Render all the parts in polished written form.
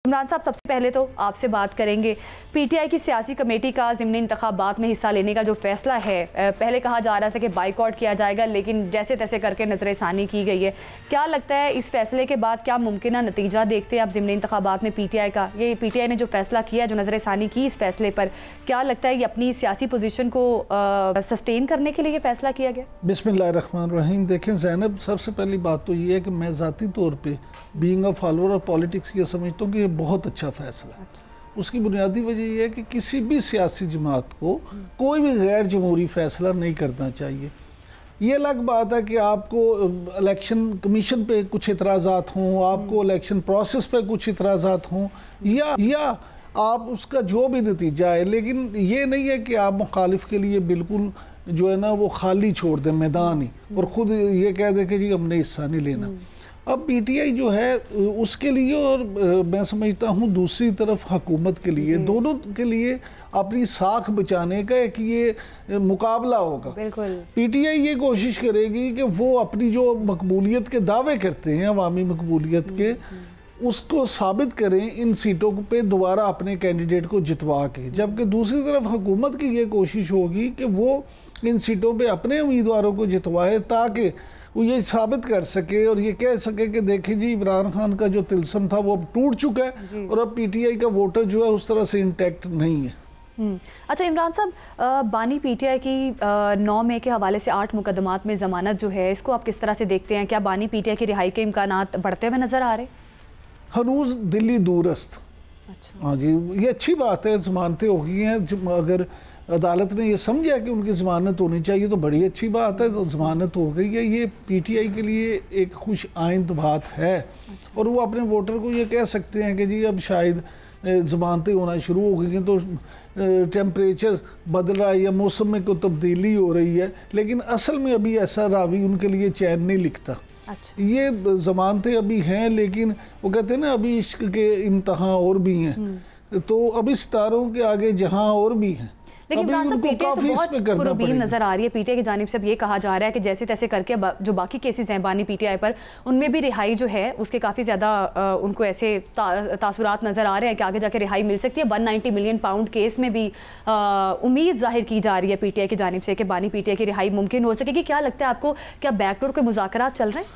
इमरान साहब, सबसे पहले तो आपसे बात करेंगे पीटीआई की सियासी कमेटी का ज़िमनी इंतखाबात में हिस्सा लेने का जो फैसला है। पहले कहा जा रहा था कि बाइकआउट किया जाएगा, लेकिन जैसे तैसे करके नज़रसानी की गई है। क्या लगता है इस फैसले के बाद क्या मुमकिन नतीजा देखते हैं आप ज़िमनी इंतखाबात में पीटीआई का? ये पीटीआई ने जो फैसला किया, जो नज़रसानी की इस फैसले पर, क्या लगता है ये अपनी सियासी पोजीशन को सस्टेन करने के लिए ये फैसला किया गया? बिस्मिल्लाहिर्रहमानिर्रहीम। देखें ज़ैनब, सबसे पहली बात तो ये है कि मैं ज़ाती तौर पे being a follower of politics ये समझता हूँ कि ये बहुत अच्छा फैसला है। उसकी बुनियादी वजह यह है कि किसी भी सियासी जमात को कोई भी गैर जमहूरी फैसला नहीं करना चाहिए। ये अलग बात है कि आपको इलेक्शन कमीशन पे कुछ इतराज़ात हों, आपको इलेक्शन प्रोसेस पे कुछ इतराज़ात हों, या आप उसका जो भी नतीजा है, लेकिन ये नहीं है कि आप मुखालिफ के लिए बिल्कुल जो है ना वो खाली छोड़ दें मैदान ही, और ख़ुद ये कह दें कि जी हमने हिस्सा नहीं लेना। अब पीटीआई जो है उसके लिए, और मैं समझता हूँ दूसरी तरफ हुकूमत के लिए, दोनों के लिए अपनी साख बचाने का एक ये मुकाबला होगा। पीटीआई ये कोशिश करेगी कि वो अपनी जो मकबूलियत के दावे करते हैं, अवामी मकबूलियत के, उसको साबित करें इन सीटों पे दोबारा अपने कैंडिडेट को जितवा के। जबकि दूसरी तरफ हुकूमत की ये कोशिश होगी कि वो इन सीटों पे अपने उम्मीदवारों को जितवाए, ताकि वो ये साबित कर सके और ये कह सके कि देखें जी इमरान खान का जो तिलस्म था वो अब टूट चुका है और अब पीटीआई का वोटर जो है उस तरह से इंटैक्ट नहीं है। अच्छा इमरान साहब, बानी पीटीआई की 9 मई के हवाले से 8 मुकदमात में ज़मानत जो है, इसको आप किस तरह से देखते हैं? क्या बानी पीटीआई की रिहाई के इम्कानात बढ़ते हुए नज़र आ रहे? हनूज दिल्ली दूरस्त। अच्छा। हाँ जी, ये अच्छी बात है, ज़मानतें हो गई हैं। अगर अदालत ने ये समझा कि उनकी ज़मानत होनी चाहिए तो बड़ी अच्छी बात है, तो ज़मानत हो गई है। ये पीटीआई के लिए एक खुश आइंद बात है। और वो अपने वोटर को ये कह सकते हैं कि जी अब शायद ज़मानतें होना शुरू हो गई हैं, तो टेम्परेचर बदल रहा है या मौसम में कोई तब्दीली हो रही है, लेकिन असल में अभी ऐसा रावी उनके लिए चैन नहीं लिखता। अच्छा। ये ज़मानतें अभी हैं, लेकिन वो कहते हैं ना अभी इश्क के इम्तहान और भी हैं, तो अभी सितारों के आगे जहां और भी हैं। लेकिन पीटीआई तो बहुत पुरबीन नजर आ रही है। पीटीआई की जानिब से अब ये कहा जा रहा है कि जैसे तैसे करके जो बाकी केसेस हैं बानी पीटीआई पर, उनमें भी रिहाई जो है उसके काफ़ी ज़्यादा उनको ऐसे तासुरात नज़र आ रहे हैं कि आगे जाके रिहाई मिल सकती है। 190 मिलियन पाउंड केस में भी उम्मीद जाहिर की जा रही है पीटीआई की जानिब से कि बानी पीटीआई की रिहाई मुमकिन हो सकेगी। क्या लगता है आपको, क्या बैकडोर के मुज़ाकरात चल रहे हैं?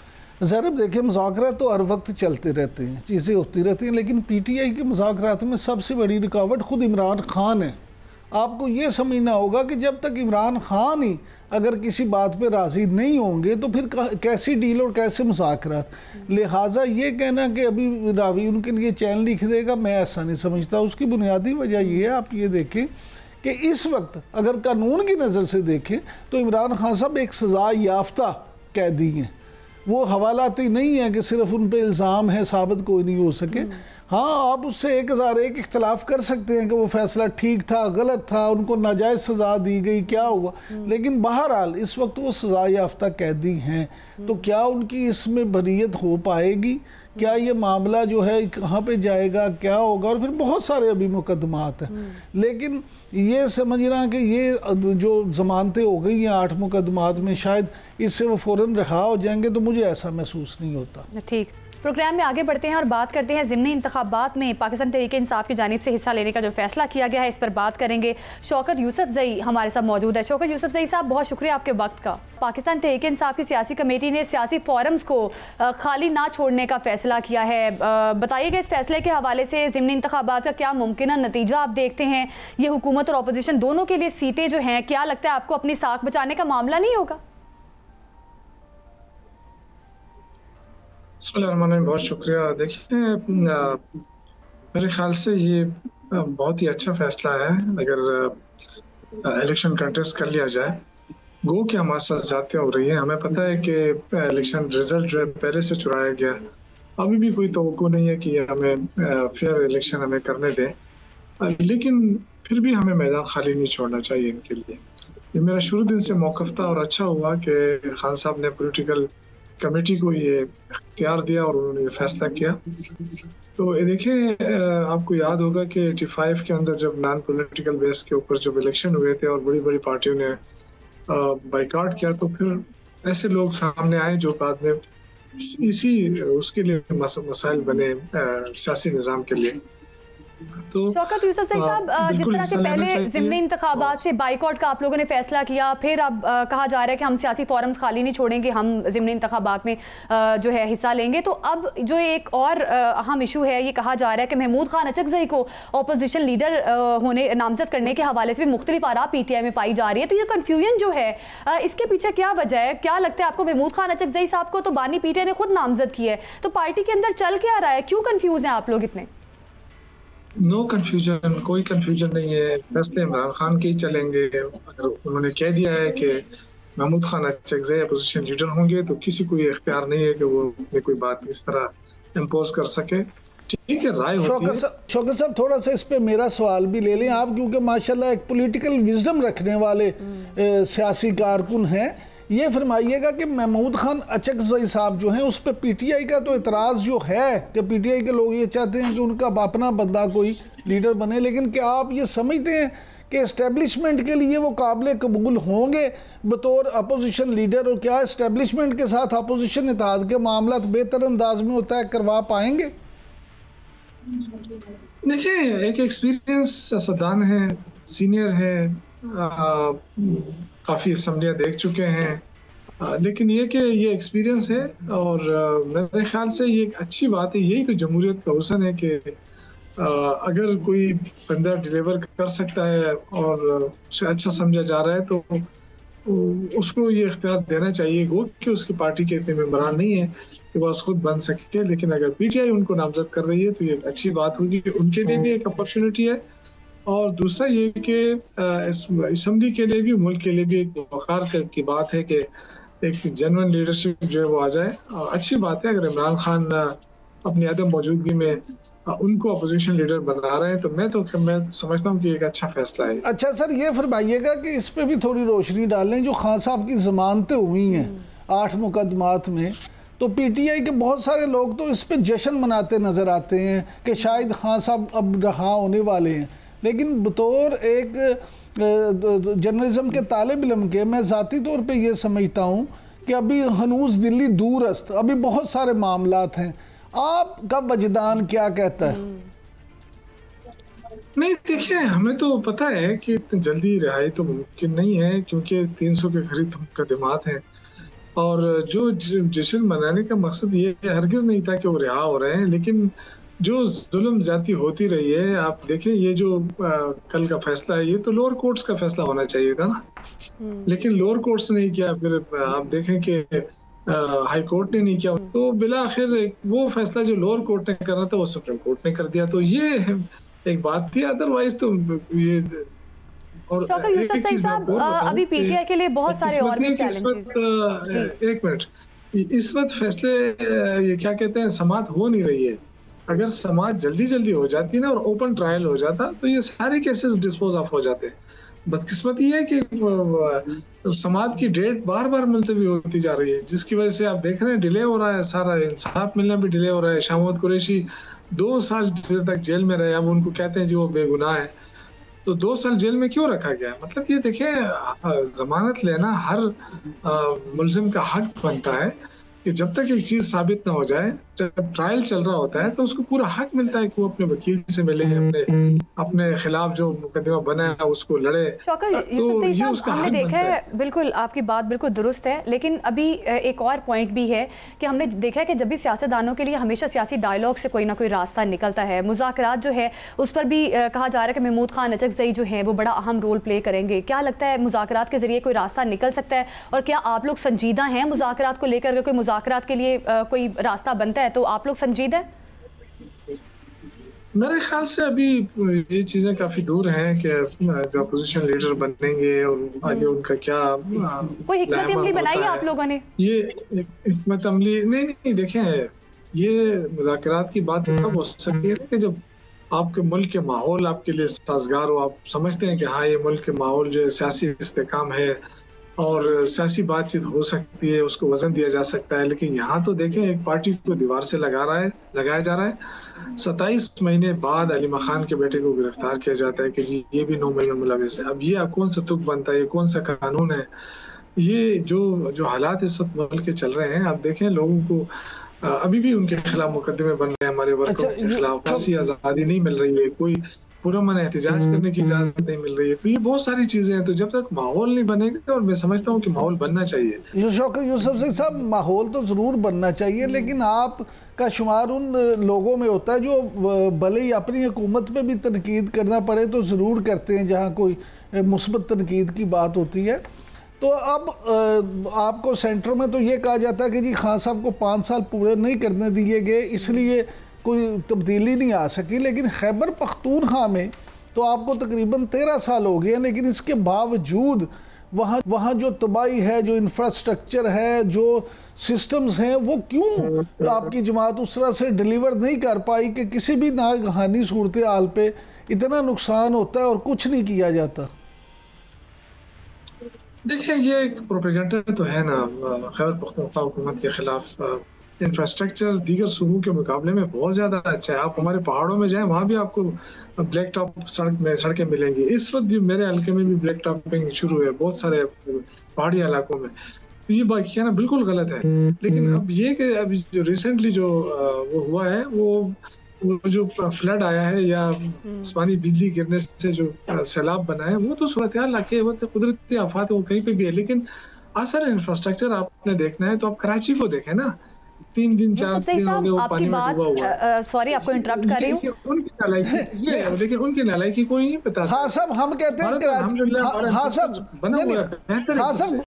ज़रूर, देखिए मुज़ाकरात तो हर वक्त चलते रहते हैं, चीज़ें होती रहती हैं, लेकिन पीटीआई के मुज़ाकरात में सबसे बड़ी रुकावट खुद इमरान खान है। आपको ये समझना होगा कि जब तक इमरान खान ही अगर किसी बात पे राज़ी नहीं होंगे तो फिर कैसी डील और कैसे मुज़ाकरात। लिहाजा ये कहना कि अभी रावी उनके लिए चैन लिख देगा, मैं ऐसा नहीं समझता। उसकी बुनियादी वजह ये है, आप ये देखें कि इस वक्त अगर कानून की नज़र से देखें तो इमरान खान साहब एक सज़ा याफ्ता कैदी हैं। वो हवालाती नहीं है कि सिर्फ उन पे इल्ज़ाम है, साबित कोई नहीं हो सके। हाँ, आप उससे 1001 इख्तलाफ कर सकते हैं कि वो फैसला ठीक था, गलत था, उनको नाजायज़ सज़ा दी गई, क्या हुआ, लेकिन बहरहाल इस वक्त वो सज़ा याफ्ता कैदी हैं। तो क्या उनकी इसमें बरीयत हो पाएगी? क्या ये मामला जो है कहाँ पे जाएगा, क्या होगा? और फिर बहुत सारे अभी मुकदमात हैं, लेकिन ये समझना कि ये जो ज़मानतें हो गई हैं 8 मुकदमात में, शायद इससे वो फ़ौरन रिहा हो जाएंगे, तो मुझे ऐसा महसूस नहीं होता। ठीक, प्रोग्राम में आगे बढ़ते हैं और बात करते हैं ज़िमनी इंतखाबात में पाकिस्तान तहरीक इंसाफ की जानिब से हिस्सा लेने का जो फैसला किया गया है, इस पर बात करेंगे। शौकत यूसुफजई हमारे साथ मौजूद है। शौकत यूसुफजई साहब, बहुत शुक्रिया आपके वक्त का। पाकिस्तान तहरीक इंसाफ की सियासी कमेटी ने सियासी फोरम्स को खाली ना छोड़ने का फैसला किया है। बताइएगा इस फैसले के हवाले से ज़िमनी इंतखाबात का क्या मुमकिन नतीजा आप देखते हैं? ये हुकूमत और अपोजिशन दोनों के लिए सीटें जो हैं, क्या लगता है आपको अपनी साख बचाने का मामला नहीं होगा? बहुत शुक्रिया। देखिए, मेरे ख्याल से ये बहुत ही अच्छा फैसला है अगर इलेक्शन कंटेस्ट कर लिया जाए। गो कि हमारे साथ ज़्यादतियाँ हो रही है, हमें पता है कि इलेक्शन रिजल्ट जो है पहले से चुराया गया, अभी भी कोई तवक्को नहीं है कि हमें फेयर इलेक्शन हमें करने दें, लेकिन फिर भी हमें मैदान खाली नहीं छोड़ना चाहिए इनके लिए। ये मेरा शुरू दिन से मौक़िफ़ था और अच्छा हुआ कि खान साहब ने पॉलिटिकल कमेटी को ये इख्तियार दिया और उन्होंने ये फैसला किया। तो देखिए, आपको याद होगा कि 85 के अंदर जब नॉन पॉलिटिकल बेस के ऊपर जब इलेक्शन हुए थे और बड़ी बड़ी पार्टियों ने बाइकआउट किया, तो फिर ऐसे लोग सामने आए जो बाद में इसी उसके लिए मसाइल बने सियासी निज़ाम के लिए। तो शौकत यूसुफ सईद साहब, जिस तरह से पहले ज़िमनी इंतखाबात से बाइकआउट का आप लोगों ने फैसला किया, फिर अब कहा जा रहा है कि हम सियासी फोरम्स खाली नहीं छोड़ेंगे, हम ज़िमनी इंतखाबात में जो है हिस्सा लेंगे, तो अब जो एक और अहम इशू है, ये कहा जा रहा है कि महमूद खान अचकज़ई को अपोजिशन लीडर होने नामजद करने के हवाले से भी मुख्तलिफ आरा PTI में पाई जा रही है। तो ये कन्फ्यूजन जो है, इसके पीछे क्या वजह है? क्या लगता है आपको? महमूद खान अचकज़ई साहब को तो बानी PTI ने खुद नामजद किया है, तो पार्टी के अंदर चल क्या रहा है? क्यों कन्फ्यूज हैं आप लोग इतने? नो कन्फ्यूजन, कोई कन्फ्यूजन नहीं है। फैसले इमरान खान के ही चलेंगे। अगर उन्होंने कह दिया है कि महमूद खान अचकज़ई अपोजिशन लीडर होंगे, तो किसी को ये इख्तियार नहीं है कि वो अपनी कोई बात इस तरह इम्पोज कर सके। ठीक है, राय होती है। शौकत साहब, थोड़ा सा इस पे मेरा सवाल भी ले लें आप, क्योंकि माशाल्लाह एक पॉलिटिकल विजडम रखने वाले सियासी कारकुन हैं। ये फरमाइएगा कि महमूद खान अचकज़ई साहब जो हैं, उस पर PTI का तो एतराज़ जो है कि PTI के लोग ये चाहते हैं कि उनका अपना बंदा कोई लीडर बने, लेकिन क्या आप ये समझते हैं कि इस्टेब्लिशमेंट के लिए वो काबिल कबूल होंगे बतौर अपोजिशन लीडर, और क्या इस्टेब्लिशमेंट के साथ अपोजिशन इत्तेहाद के मामला बेहतर अंदाज में होता है करवा पाएंगे? देखिए, एक एक्सपीरियंस सियासतदान है, सीनियर है, काफ़ी असम्बलियाँ देख चुके हैं, लेकिन ये कि ये एक्सपीरियंस है, और मेरे ख्याल से ये एक अच्छी बात है। यही तो जमहूरियत का हुस्न है कि अगर कोई बंदा डिलीवर कर सकता है और उसे अच्छा समझा जा रहा है, तो उसको ये इख्तियार देना चाहिए। गो कि उसकी पार्टी के इतने मेंबरान नहीं है कि बस खुद बन सके, लेकिन अगर PTI उनको नामजद कर रही है तो ये अच्छी बात होगी कि उनके लिए भी एक अपॉर्चुनिटी है। और दूसरा ये कि असम्बली के लिए भी, मुल्क के लिए भी एक वक़ार की बात है कि एक जेन्युइन लीडरशिप जो है वो आ जाए। अच्छी बात है अगर इमरान खान अपनी अदम मौजूदगी में उनको अपोजिशन लीडर बना रहे हैं, तो मैं समझता हूँ कि एक अच्छा फैसला है। अच्छा सर, ये फरमाइएगा कि इस पे भी थोड़ी रोशनी डालें। जो खान साहब की जमानतें हुई हैं 8 मुकदमात में, तो PTI के बहुत सारे लोग तो इस पे जश्न मनाते नज़र आते हैं कि शायद खान साहब अब रहा होने वाले हैं, लेकिन बतौर एक जर्नलिज्म के तालिब इल्म के मैं ज़ाती तौर पे ये समझता हूँ कि अभी हनूज दिल्ली दूरस्त, अभी बहुत सारे मामलात हैं। आपका वजदान क्या कहता है? नहीं, देखिए, हमें तो पता है कि इतनी जल्दी रिहाई तो मुमकिन नहीं है, क्योंकि 300 के करीब मुकदमात हैं, और जो जश्न मनाने का मकसद ये हरगिज़ नहीं था कि वो रिहा हो रहे हैं, लेकिन जो जुल्म ज्यादती होती रही है। आप देखें, ये जो कल का फैसला है, ये तो लोअर कोर्ट्स का फैसला होना चाहिए था ना, लेकिन लोअर कोर्ट्स ने नहीं किया। फिर आप देखें कि हाई कोर्ट ने नहीं किया, तो बिला आखिर वो फैसला जो लोअर कोर्ट ने करना था वो सुप्रीम कोर्ट ने कर दिया। तो ये एक बात थी, अदरवाइज तो ये। और एक चीज साहब, अभी PTI के लिए बहुत सारे और भी चैलेंजेस। एक मिनट, इस वक्त फैसले ये क्या कहते हैं, समाअत हो नहीं रही है। अगर समाअत जल्दी हो जाती ना और ओपन ट्रायल हो जाता, तो ये सारे केसेस डिस्पोज ऑफ हो जाते। बदकिस्मती है कि समाअत की डेट बार मुलतवी होती जा रही है, जिसकी वजह से आप देख रहे हैं डिले हो रहा है, सारा इंसाफ मिलना भी डिले हो रहा है। शामोद कुरैशी 2 साल तक जेल में रहे, अब उनको कहते हैं जी वो बेगुनाह है, तो 2 साल जेल में क्यों रखा गया? मतलब ये देखें, जमानत लेना हर मुलजिम का हक बनता है कि जब तक एक चीज साबित ना हो जाए, जब ट्रायल चल रहा होता है, तो उसको पूरा हक मिलता है कि वो अपने वकील से मिले, अपने खिलाफ जो मुकदमा बना है उसको लड़े। तो ये उसका हमने देखा है, बिल्कुल आपकी बात बिल्कुल दुरुस्त है, लेकिन अभी एक और पॉइंट भी है कि हमने देखा है कि जब भी सियासतदानों के लिए हमेशा सियासी डायलॉग से कोई ना कोई रास्ता निकलता है, मुज़ाकरात जो है उस पर भी कहा जा रहा है कि महमूद खान अचकज़ई जो है वो बड़ा अहम रोल प्ले करेंगे। क्या लगता है, मुज़ाकरात के जरिए कोई रास्ता निकल सकता है? और क्या आप लोग संजीदा हैं मुज़ाकरात को लेकर? कोई मुज़ाकरात के लिए कोई रास्ता बनता है तो आप लोग संजीदा है? मेरे ख्याल से अभी ये चीजें काफी दूर हैं कि जो अपोजिशन लीडर बनेंगे और आगे उनका क्या कोई हिकमत अमली बनाई है आप लोगों ने? ये हिकमत अमली नहीं, देखें, ये मुज़ाकरात की बात तब हो सकती है कि जब आपके मुल्क के माहौल आपके लिए साजगार हो, आप समझते हैं कि हाँ ये मुल्क के माहौल जो सियासी इस्तेकाम है और सियासी बातचीत हो सकती है, उसको वजन दिया जा सकता है। लेकिन यहाँ तो देखें, एक पार्टी को दीवार से लगाया जा रहा है। 27 महीने बाद अलीमा खान के बेटे को गिरफ्तार किया जाता है कि जी ये भी 9 महीने मुलविस है। अब ये कौन सा तुक बनता है, ये कौन सा कानून है? ये जो हालात इस वक्त मुल्क के चल रहे हैं, आप देखें लोगों को अभी भी उनके खिलाफ मुकदमे बन रहे हैं, हमारे वर्करों के खिलाफ फांसी आज़ादी नहीं मिल रही है, कोई पुरअमन एहतजाज करने की इजाजत नहीं मिल रही है। तो ये बहुत सारी चीजें हैं। तो जब तक माहौल नहीं बनेगा, और मैं समझता हूँ कि माहौल बनना चाहिए। शौकत यूसुफजई साहब, माहौल तो ज़रूर बनना चाहिए, लेकिन आपका शुमार उन लोगों में होता है जो भले ही अपनी हुकूमत पे भी तनकीद करना पड़े तो ज़रूर करते हैं जहाँ कोई मुस्बत तनकीद की बात होती है। तो अब आपको सेंटर में तो ये कहा जाता है कि जी खान साहब को 5 साल पूरे नहीं करने दिए गए, इसलिए कोई तब्दीली नहीं आ सकी। लेकिन खैबर पख्तूनख्वा में तो आपको तकरीबन 13 साल हो गए हैं, लेकिन इसके बावजूद वहाँ जो तबाही है, जो इंफ्रास्ट्रक्चर है, जो सिस्टम्स हैं, वो क्यों आपकी जमात उस तरह से डिलीवर नहीं कर पाई कि किसी भी नागहानी सूरत हाल पे इतना नुकसान होता है और कुछ नहीं किया जाता? देखिए, ये एक प्रोपेगेंडा तो है ना खैबर पख्तूनख्वा हुकूमत के खिलाफ। इंफ्रास्ट्रक्चर दीगर सूबों के मुकाबले में बहुत ज़्यादा अच्छा है। आप हमारे पहाड़ों में जाएं, वहाँ भी आपको ब्लैक टॉप सड़कें मिलेंगी। इस वक्त जो मेरे हल्के में भी ब्लैक टॉपिंग शुरू है बहुत सारे पहाड़ी इलाकों में। तो ये बात कहना बिल्कुल गलत है। लेकिन अब ये कि अभी जो रिसेंटली जो वो हुआ है, वो जो फ्लड आया है या आसमानी बिजली गिरने से जो सैलाब बना है, वो तो सूरत हाल आके वो तो कुदरती आफात है, वो कहीं पे भी है। लेकिन असल इंफ्रास्ट्रक्चर आपने देखना है तो आप कराची को देखें ना, 3 दिन 4 दिन हो गए वो पानी में डूबा हुआ। सॉरी, आपको इंटरप्ट कर रही हूँ। उनकी नालायकी ये है, लेकिन उनकी नालायकी कोई नहीं बताता। हाँ सब हम कहते हैं, हाँ सब बना हुआ है।